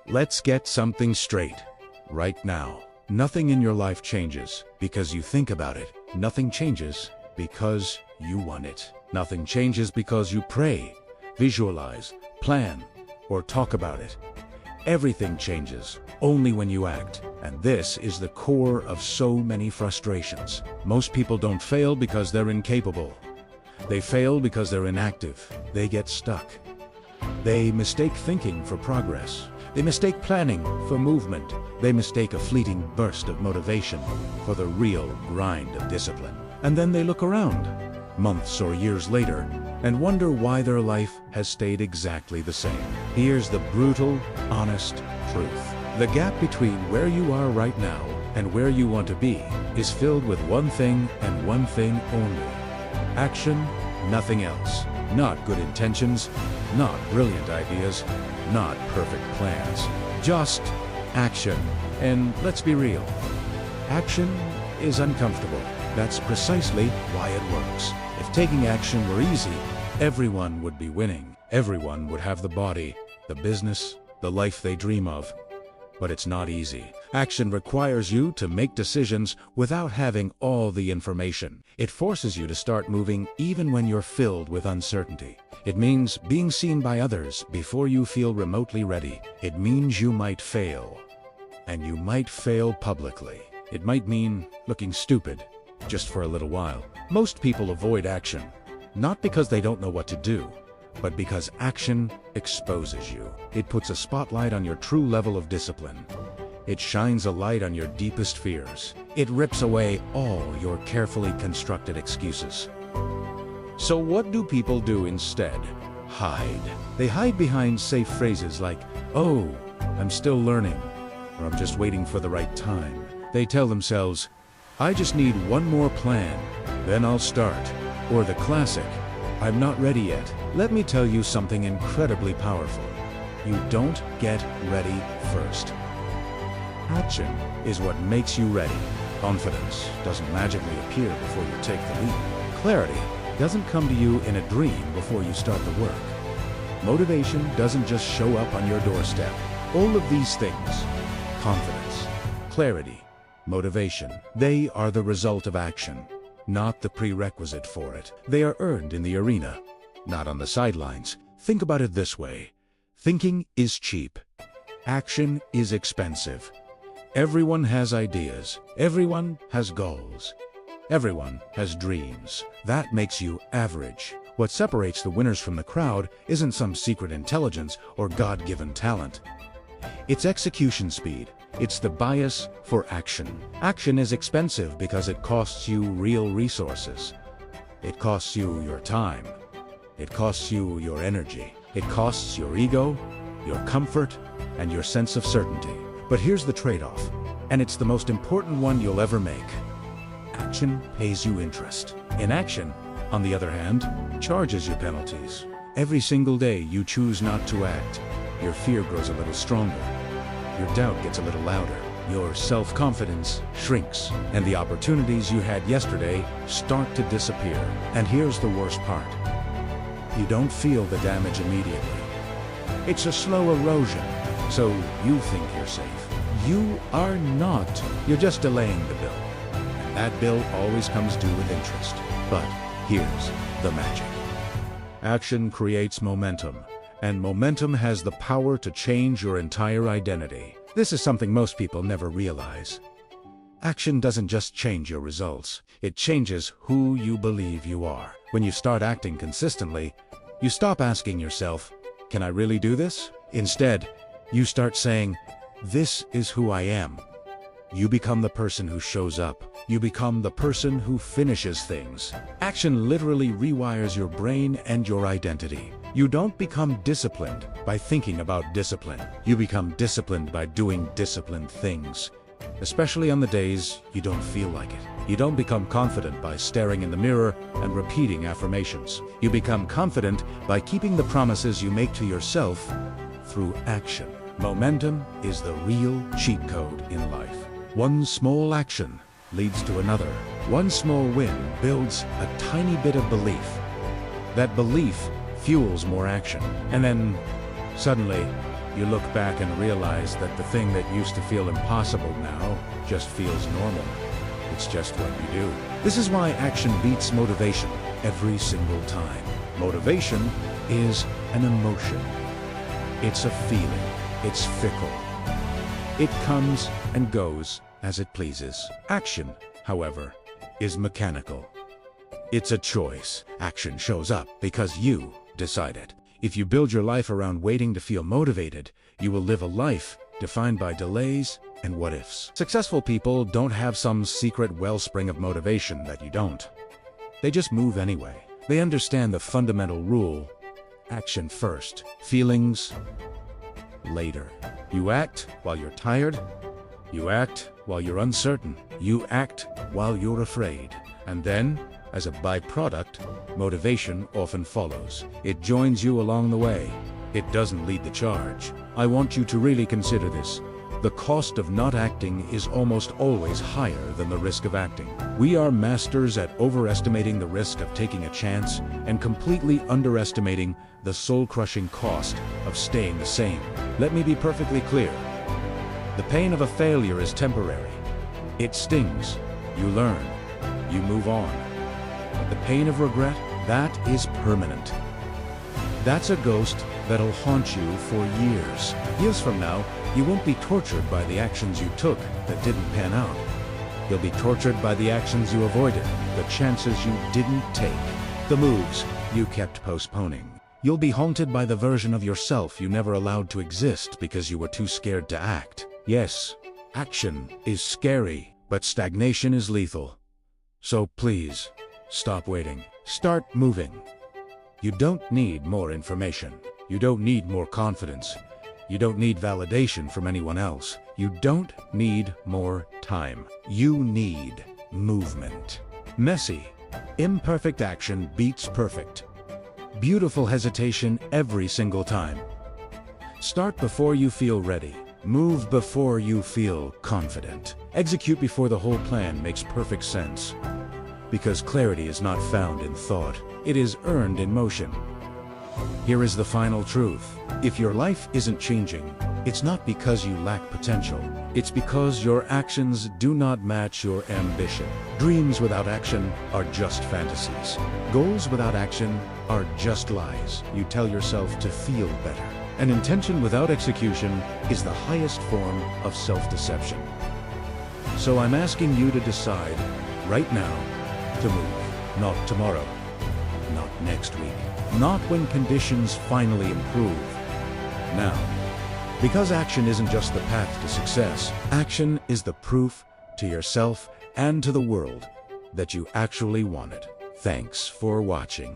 Let's get something straight right now. Nothing in your life changes because you think about it. Nothing changes because you want it. Nothing changes because you pray, visualize, plan, or talk about it. Everything changes only when you act. And this is the core of so many frustrations. Most people don't fail because they're incapable. They fail because they're inactive. They get stuck. They mistake thinking for progress. They mistake planning for movement. They mistake a fleeting burst of motivation for the real grind of discipline. And then they look around, months or years later, and wonder why their life has stayed exactly the same. Here's the brutal, honest truth. The gap between where you are right now and where you want to be is filled with one thing and one thing only. Action, nothing else. Not good intentions, not brilliant ideas, not perfect plans. Just action. And let's be real. Action is uncomfortable. That's precisely why it works. If taking action were easy, everyone would be winning. Everyone would have the body, the business, the life they dream of. But it's not easy. Action requires you to make decisions without having all the information. It forces you to start moving even when you're filled with uncertainty. It means being seen by others before you feel remotely ready. It means you might fail. And you might fail publicly. It might mean looking stupid, just for a little while. Most people avoid action, not because they don't know what to do, but because action exposes you. It puts a spotlight on your true level of discipline. It shines a light on your deepest fears. It rips away all your carefully constructed excuses. So what do people do instead? Hide. They hide behind safe phrases like, "Oh, I'm still learning," or "I'm just waiting for the right time." They tell themselves, "I just need one more plan, then I'll start." Or the classic, "I'm not ready yet." Let me tell you something incredibly powerful. You don't get ready first. Action is what makes you ready. Confidence doesn't magically appear before you take the leap. Clarity doesn't come to you in a dream before you start the work. Motivation doesn't just show up on your doorstep. All of these things, confidence, clarity, motivation, they are the result of action, not the prerequisite for it. They are earned in the arena, not on the sidelines. Think about it this way. Thinking is cheap. Action is expensive. Everyone has ideas. Everyone has goals. Everyone has dreams. That makes you average. What separates the winners from the crowd isn't some secret intelligence or God-given talent. It's execution speed. It's the bias for action. Action is expensive because it costs you real resources. It costs you your time. It costs you your energy. It costs your ego, your comfort, and your sense of certainty. But here's the trade-off, and it's the most important one you'll ever make. Action pays you interest. Inaction, on the other hand, charges you penalties. Every single day you choose not to act, your fear grows a little stronger. Your doubt gets a little louder. Your self-confidence shrinks, and the opportunities you had yesterday start to disappear. And here's the worst part. You don't feel the damage immediately. It's a slow erosion, so you think you're safe. You are not. You're just delaying the bill. And that bill always comes due with interest. But here's the magic. Action creates momentum, and momentum has the power to change your entire identity. This is something most people never realize. Action doesn't just change your results. It changes who you believe you are. When you start acting consistently, you stop asking yourself, "Can I really do this?" Instead, you start saying, "This is who I am." You become the person who shows up. You become the person who finishes things. Action literally rewires your brain and your identity. You don't become disciplined by thinking about discipline. You become disciplined by doing disciplined things, especially on the days you don't feel like it. You don't become confident by staring in the mirror and repeating affirmations. You become confident by keeping the promises you make to yourself through action. Momentum is the real cheat code in life. One small action leads to another. One small win builds a tiny bit of belief. That belief fuels more action. And then, suddenly, You look back and realize that the thing that used to feel impossible now just feels normal. It's just what you do. This is why action beats motivation every single time. Motivation is an emotion. It's a feeling. It's fickle. It comes and goes as it pleases. Action, however, is mechanical. It's a choice. Action shows up because you decide it. If you build your life around waiting to feel motivated, you will live a life defined by delays and what-ifs. Successful people don't have some secret wellspring of motivation that you don't. They just move anyway. They understand the fundamental rule: action first, feelings later. You act while you're tired. You act while you're uncertain. You act while you're afraid. And then, as a byproduct, motivation often follows. It joins you along the way. It doesn't lead the charge. I want you to really consider this. The cost of not acting is almost always higher than the risk of acting. We are masters at overestimating the risk of taking a chance and completely underestimating the soul-crushing cost of staying the same. Let me be perfectly clear. The pain of a failure is temporary. It stings. You learn. You move on. But the pain of regret, that is permanent. That's a ghost that'll haunt you for years. Years from now, you won't be tortured by the actions you took that didn't pan out. You'll be tortured by the actions you avoided, the chances you didn't take, the moves you kept postponing. You'll be haunted by the version of yourself you never allowed to exist because you were too scared to act. Yes, action is scary, but stagnation is lethal. So please, stop waiting. Start moving. You don't need more information. You don't need more confidence. You don't need validation from anyone else. You don't need more time. You need movement. Messy, imperfect action beats perfect. Beautiful hesitation every single time. Start before you feel ready. Move before you feel confident. Execute before the whole plan makes perfect sense. Because clarity is not found in thought. It is earned in motion. Here is the final truth. If your life isn't changing, it's not because you lack potential. It's because your actions do not match your ambition. Dreams without action are just fantasies. Goals without action are just lies you tell yourself to feel better. An intention without execution is the highest form of self-deception. So I'm asking you to decide right now to move. Not tomorrow. Not next week. Not when conditions finally improve. Now. Because action isn't just the path to success. Action is the proof to yourself and to the world that you actually want it. Thanks for watching.